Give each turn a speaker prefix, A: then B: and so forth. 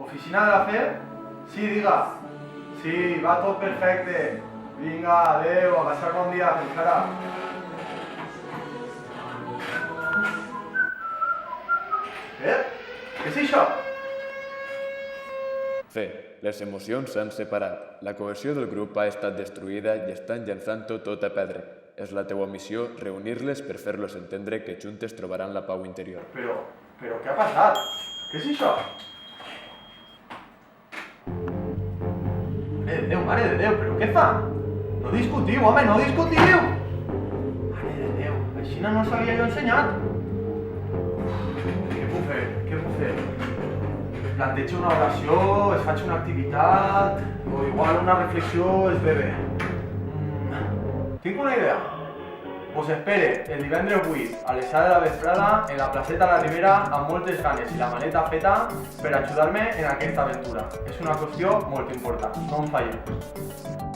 A: Oficina de la Fe? Sí, diga. Sí, va tot perfecte. Vinga, adeu, a passar bon dia, fins ara. Què és això?
B: Fe, les emocions s'han separat. La cohesió del grup ha estat destruïda i estan llançant-ho tot a perdre. És la teua missió reunir-les per fer-los entendre que juntes trobaran la pau interior.
A: Però què ha passat? Què és això? Mare de Déu, però què fa? No discutiu, home, no discutiu! Mare de Déu, així no s'havia jo ensenyat. Què puc fer? Plantejo una oració, es faig una activitat, o igual una reflexió es bebe. Tinc una idea. Us espere el divendres 8 a les 7 de la vesprada en la placeta de la Ribera amb moltes ganes i la maleta feta per ajudar-me en aquesta aventura. És una qüestió molt important, no em falleu.